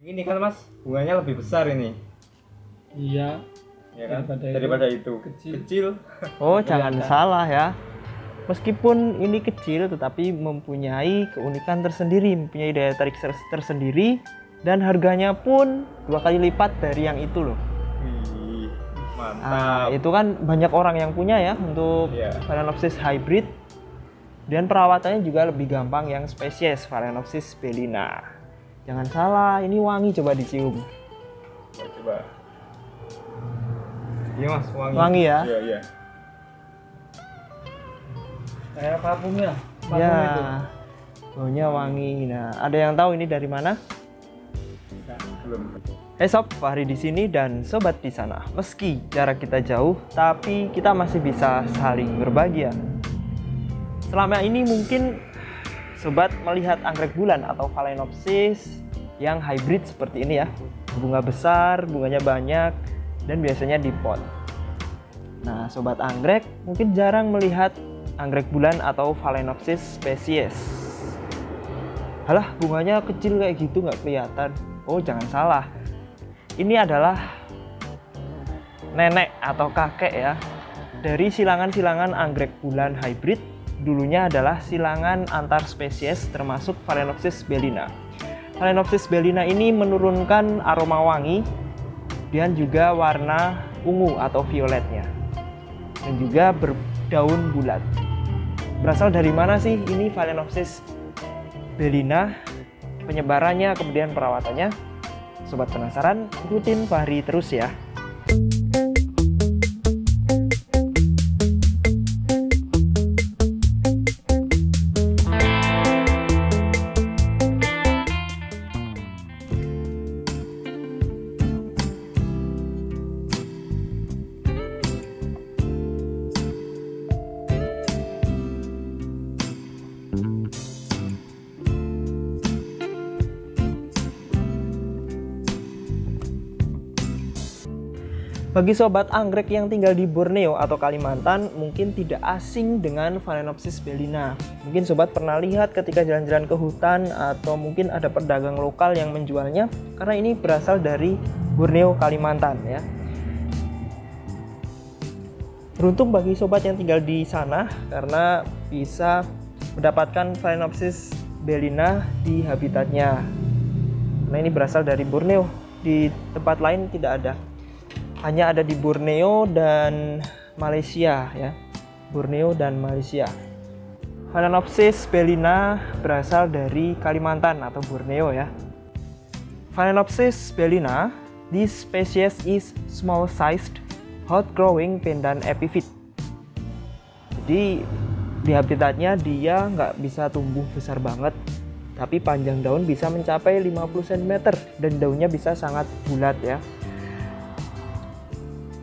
Ini kan Mas, bunganya lebih besar ini. Iya, Ya kan? Daripada itu. Kecil. Oh, jangan salah ya. Meskipun ini kecil tetapi mempunyai keunikan tersendiri, mempunyai daya tarik tersendiri, dan harganya pun 2 kali lipat dari yang itu loh. Wih, mantap. Nah, itu kan banyak orang yang punya ya untuk Phalaenopsis hybrid. Dan perawatannya juga lebih gampang yang spesies Phalaenopsis bellina. Jangan salah, ini wangi, coba dicium. Coba. Iya Mas, wangi. Wangi ya? Iya, iya. kayak parfum ya. Parfum Ya, itu. baunya wangi. Nah, ada yang tahu ini dari mana? Belum. Hey sob, Fahri di sini dan sobat di sana. Meski jarak kita jauh, tapi kita masih bisa saling berbagi ya. Selama ini mungkin sobat melihat anggrek bulan atau Phalaenopsis yang hybrid seperti ini ya. Bunga besar, bunganya banyak, dan biasanya di pot. Nah, sobat anggrek mungkin jarang melihat anggrek bulan atau Phalaenopsis spesies. Halah, bunganya kecil kayak gitu nggak kelihatan. Oh, jangan salah. Ini adalah nenek atau kakek ya dari silangan-silangan anggrek bulan hybrid. Dulunya adalah silangan antar spesies termasuk Phalaenopsis bellina. Phalaenopsis bellina ini menurunkan aroma wangi dan juga warna ungu atau violetnya, dan juga berdaun bulat. Berasal dari mana sih ini Phalaenopsis bellina? Penyebarannya kemudian perawatannya. Sobat penasaran? Ikutin Fahri terus ya. Bagi sobat anggrek yang tinggal di Borneo atau Kalimantan, mungkin tidak asing dengan Phalaenopsis bellina. Mungkin sobat pernah lihat ketika jalan-jalan ke hutan, atau mungkin ada pedagang lokal yang menjualnya, karena ini berasal dari Borneo, Kalimantan ya. Beruntung bagi sobat yang tinggal di sana, karena bisa mendapatkan Phalaenopsis bellina di habitatnya. Nah, ini berasal dari Borneo, di tempat lain tidak ada. Hanya ada di Borneo dan Malaysia ya. Borneo dan Malaysia. Phalaenopsis bellina berasal dari Kalimantan atau Borneo ya. Phalaenopsis bellina, this species is small sized, hot growing pendant epiphyte. Jadi di habitatnya dia nggak bisa tumbuh besar banget, tapi panjang daun bisa mencapai 50 cm dan daunnya bisa sangat bulat ya.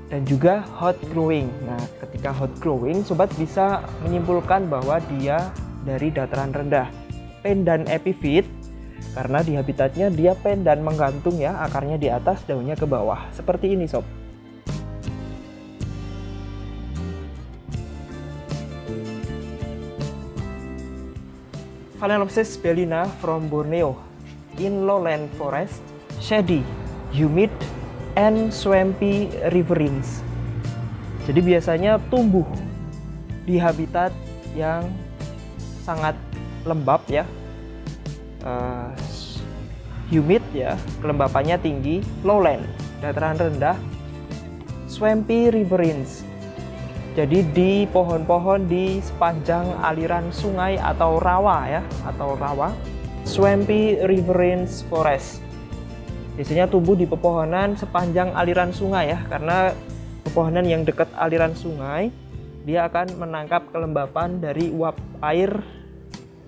Dan juga hot growing. Nah, ketika hot growing, sobat bisa menyimpulkan bahwa dia dari dataran rendah. Pendant epiphyte, karena di habitatnya dia pendan menggantung ya, akarnya di atas, daunnya ke bawah. Seperti ini sob. Phalaenopsis bellina from Borneo in lowland forest, shady, humid, and swampy riverines. Jadi biasanya tumbuh di habitat yang sangat lembab ya, humid ya, kelembapannya tinggi, lowland, dataran rendah, swampy riverines. Jadi di pohon-pohon di sepanjang aliran sungai atau rawa ya, atau rawa, swampy riverines forest. Biasanya tumbuh di pepohonan sepanjang aliran sungai ya, karena pepohonan yang dekat aliran sungai dia akan menangkap kelembapan dari uap air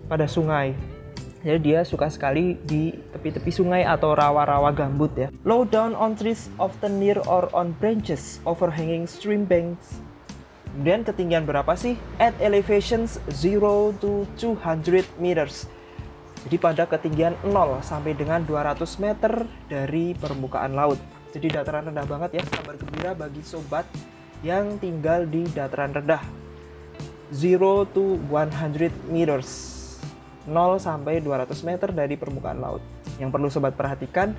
pada sungai. Jadi dia suka sekali di tepi-tepi sungai atau rawa-rawa gambut ya. Low down on trees often near or on branches overhanging stream banks. Kemudian ketinggian berapa sih? At elevations 0 to 200 meters. Jadi pada ketinggian 0 sampai dengan 200 meter dari permukaan laut. Jadi dataran rendah banget ya. Kabar gembira bagi sobat yang tinggal di dataran rendah. 0 to 100 meters. 0 sampai 200 meter dari permukaan laut. Yang perlu sobat perhatikan,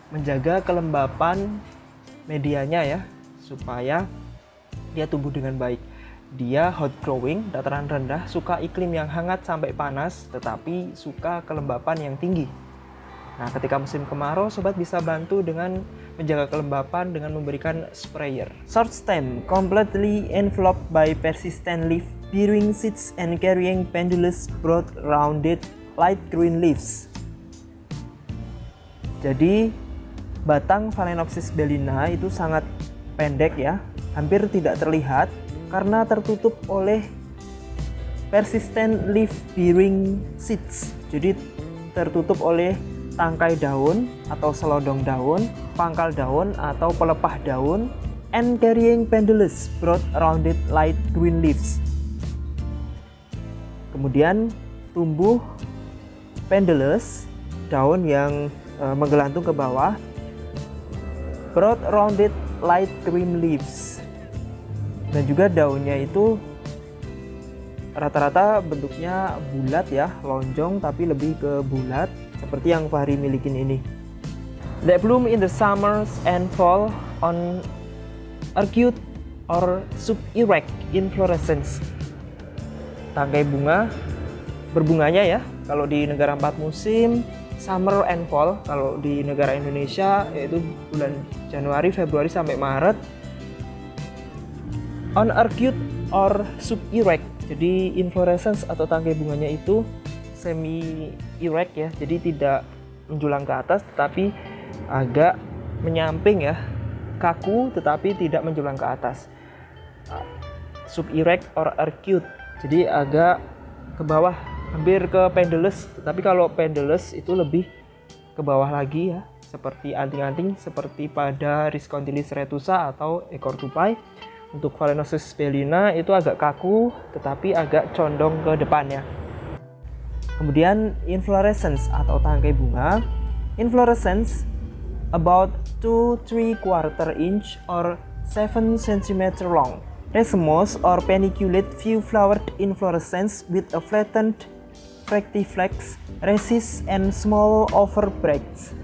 menjaga kelembapan medianya ya, supaya dia tumbuh dengan baik. Dia hot growing, dataran rendah, suka iklim yang hangat sampai panas, tetapi suka kelembapan yang tinggi. Nah, ketika musim kemarau, sobat bisa bantu dengan menjaga kelembapan dengan memberikan sprayer. Short stem, completely enveloped by persistent leaf, bearing seeds and carrying pendulous, broad, rounded, light green leaves. Jadi, batang Phalaenopsis bellina itu sangat pendek ya, hampir tidak terlihat karena tertutup oleh persistent leaf bearing seeds. Jadi, tertutup oleh tangkai daun atau selodong daun, pangkal daun atau pelepah daun, and carrying pendulous, broad, rounded, light green leaves. Kemudian tumbuh pendulous, daun yang menggelantung ke bawah, broad, rounded, light green leaves. Dan juga daunnya itu rata-rata bentuknya bulat ya, lonjong tapi lebih ke bulat, seperti yang Fahri milikin ini. They bloom in the summers and fall on arcuate or sub-erect inflorescence. Tangkai bunga, berbunganya ya, kalau di negara 4 musim, summer and fall, kalau di negara Indonesia yaitu bulan Januari, Februari sampai Maret. On arcuate or sub-erect, jadi inflorescence atau tangkai bunganya itu semi erect ya, jadi tidak menjulang ke atas tetapi agak menyamping ya, kaku tetapi tidak menjulang ke atas. Sub-erect or arcuate, jadi agak ke bawah, hampir ke pendulous, tetapi kalau pendulous itu lebih ke bawah lagi ya, seperti anting-anting seperti pada Riscontilis retusa atau ekor tupai. Untuk Phalaenopsis bellina itu agak kaku tetapi agak condong ke depannya. Kemudian inflorescence atau tangkai bunga. Inflorescence about 2-3/4 inch or 7 cm long. Racemose or paniculate few flowered inflorescence with a flattened fructiflex, rhizis and small overbracts.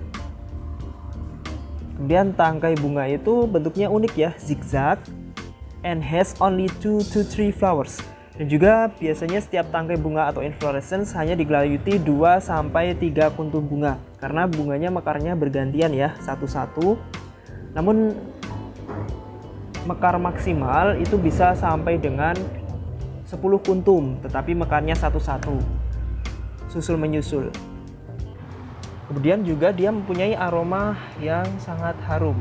Kemudian tangkai bunga itu bentuknya unik ya, zigzag and has only 2-3 flowers. Dan juga biasanya setiap tangkai bunga atau inflorescence hanya digelayuti 2-3 kuntum bunga, karena bunganya mekarnya bergantian ya, satu-satu. Namun mekar maksimal itu bisa sampai dengan 10 kuntum, tetapi mekarnya satu-satu, susul menyusul. Kemudian juga dia mempunyai aroma yang sangat harum.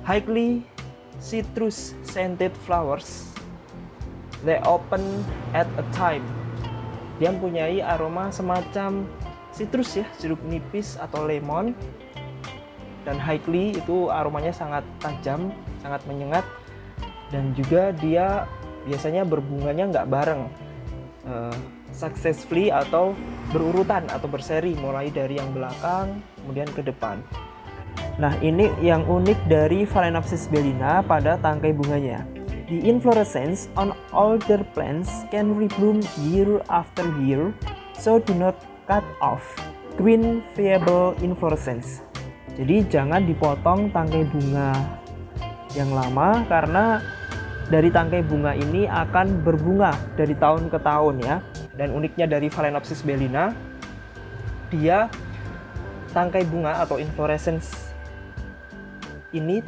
Highly citrus scented flowers. They open at a time. Dia mempunyai aroma semacam citrus ya, jeruk nipis atau lemon. Dan highly itu aromanya sangat tajam, sangat menyengat. Dan juga dia biasanya berbunganya nggak bareng, successfully atau berurutan atau berseri, mulai dari yang belakang kemudian ke depan. Nah, ini yang unik dari Phalaenopsis bellina pada tangkai bunganya. The inflorescence on older plants can rebloom year after year, so do not cut off green viable inflorescence. Jadi jangan dipotong tangkai bunga yang lama, karena dari tangkai bunga ini akan berbunga dari tahun ke tahun ya. Dan uniknya dari Phalaenopsis bellina, dia tangkai bunga atau inflorescence ini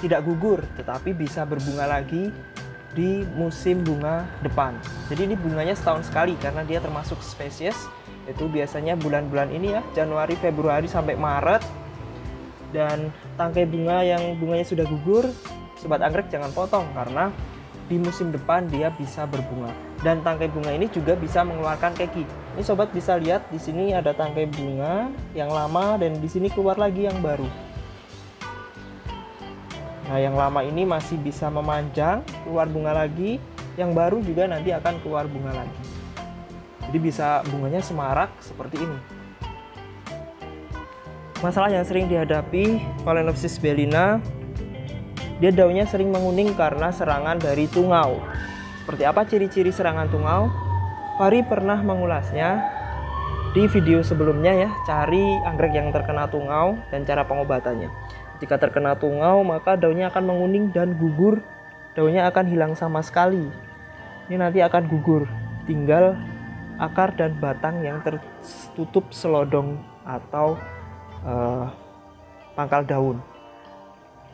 tidak gugur, tetapi bisa berbunga lagi di musim bunga depan. Jadi ini bunganya setahun sekali karena dia termasuk spesies, itu biasanya bulan-bulan ini ya, Januari, Februari sampai Maret. Dan tangkai bunga yang bunganya sudah gugur, sobat anggrek jangan potong karena di musim depan dia bisa berbunga. Dan tangkai bunga ini juga bisa mengeluarkan keki. Ini sobat bisa lihat di sini ada tangkai bunga yang lama dan di sini keluar lagi yang baru. Nah, yang lama ini masih bisa memanjang, keluar bunga lagi. Yang baru juga nanti akan keluar bunga lagi. Jadi bisa bunganya semarak seperti ini. Masalah yang sering dihadapi Phalaenopsis bellina, dia daunnya sering menguning karena serangan dari tungau. Seperti apa ciri-ciri serangan tungau? Fahri pernah mengulasnya. di video sebelumnya ya, cari anggrek yang terkena tungau dan cara pengobatannya. Jika terkena tungau, maka daunnya akan menguning dan gugur. Daunnya akan hilang sama sekali. Ini nanti akan gugur, tinggal akar dan batang yang tertutup selodong atau pangkal daun.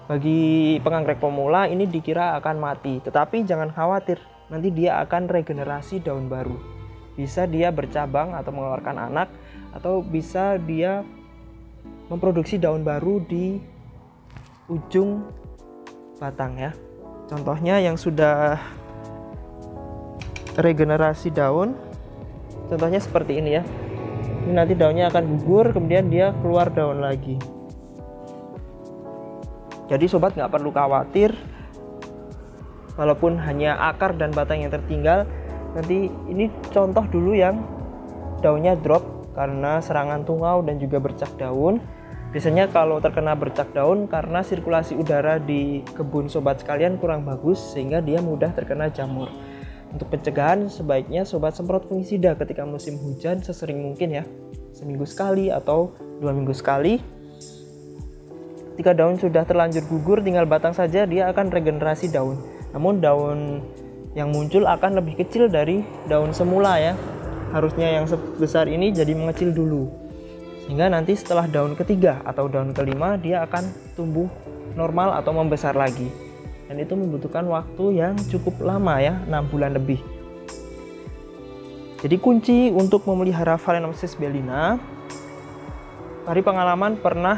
Bagi penganggrek pemula ini dikira akan mati, tetapi jangan khawatir, nanti dia akan regenerasi daun baru. Bisa dia bercabang atau mengeluarkan anak, atau bisa dia memproduksi daun baru di ujung batang ya. Contohnya yang sudah regenerasi daun, contohnya seperti ini ya. Ini nanti daunnya akan gugur, kemudian dia keluar daun lagi. Jadi sobat nggak perlu khawatir, walaupun hanya akar dan batang yang tertinggal. Nanti ini contoh dulu yang daunnya drop karena serangan tungau dan juga bercak daun. Biasanya kalau terkena bercak daun karena sirkulasi udara di kebun sobat sekalian kurang bagus, sehingga dia mudah terkena jamur. Untuk pencegahan sebaiknya sobat semprot fungisida ketika musim hujan sesering mungkin ya, seminggu sekali atau 2 minggu sekali. Ketika daun sudah terlanjur gugur, tinggal batang saja, dia akan regenerasi daun. Namun daun yang muncul akan lebih kecil dari daun semula ya. Harusnya yang sebesar ini jadi mengecil dulu, sehingga nanti setelah daun ketiga atau daun kelima dia akan tumbuh normal atau membesar lagi. Dan itu membutuhkan waktu yang cukup lama ya, 6 bulan lebih. Jadi kunci untuk memelihara Phalaenopsis bellina, dari pengalaman pernah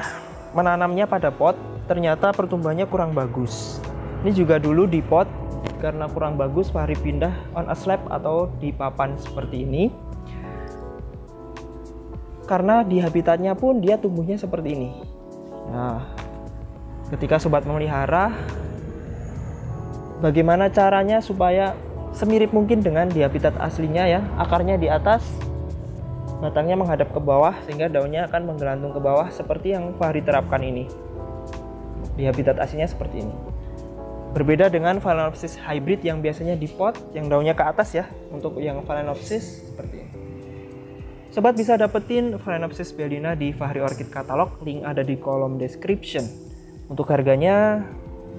menanamnya pada pot, ternyata pertumbuhannya kurang bagus. Ini juga dulu di pot, karena kurang bagus Fahri pindah on a slab atau di papan seperti ini. Karena di habitatnya pun dia tumbuhnya seperti ini. Nah, ketika sobat memelihara, bagaimana caranya supaya semirip mungkin dengan di habitat aslinya ya. Akarnya di atas, batangnya menghadap ke bawah, sehingga daunnya akan menggelantung ke bawah seperti yang Fahri terapkan ini. Di habitat aslinya seperti ini. Berbeda dengan Phalaenopsis hybrid yang biasanya di pot, yang daunnya ke atas ya. Untuk yang Phalaenopsis seperti ini. Sobat bisa dapetin Phalaenopsis bellina di Fahri Orchid Catalog, link ada di kolom description. Untuk harganya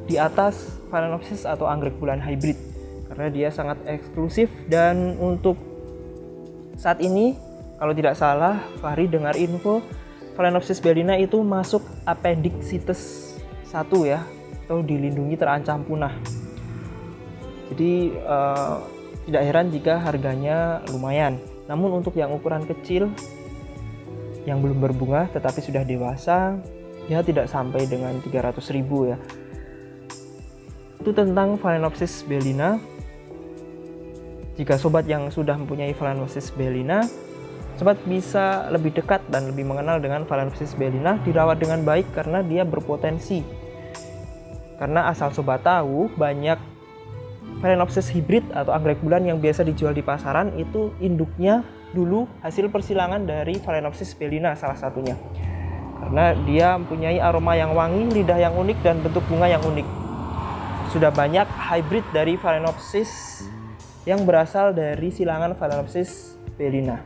di atas Phalaenopsis atau anggrek bulan hybrid, karena dia sangat eksklusif. Dan untuk saat ini kalau tidak salah Fahri dengar info Phalaenopsis bellina itu masuk appendix CITES 1 ya, atau dilindungi terancam punah. Jadi tidak heran jika harganya lumayan. Namun untuk yang ukuran kecil yang belum berbunga tetapi sudah dewasa, ya tidak sampai dengan 300.000 ya. Itu tentang Phalaenopsis bellina. Jika sobat yang sudah mempunyai Phalaenopsis bellina, sobat bisa lebih dekat dan lebih mengenal dengan Phalaenopsis bellina, dirawat dengan baik karena dia berpotensi. Karena asal sobat tahu, banyak Phalaenopsis hybrid atau anggrek bulan yang biasa dijual di pasaran itu induknya dulu hasil persilangan dari Phalaenopsis bellina salah satunya. Karena dia mempunyai aroma yang wangi, lidah yang unik, dan bentuk bunga yang unik. Sudah banyak hybrid dari Phalaenopsis yang berasal dari silangan Phalaenopsis bellina.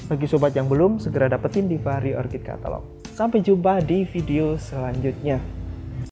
Bagi sobat yang belum, segera dapetin di Fahri Orchid Catalog. Sampai jumpa di video selanjutnya.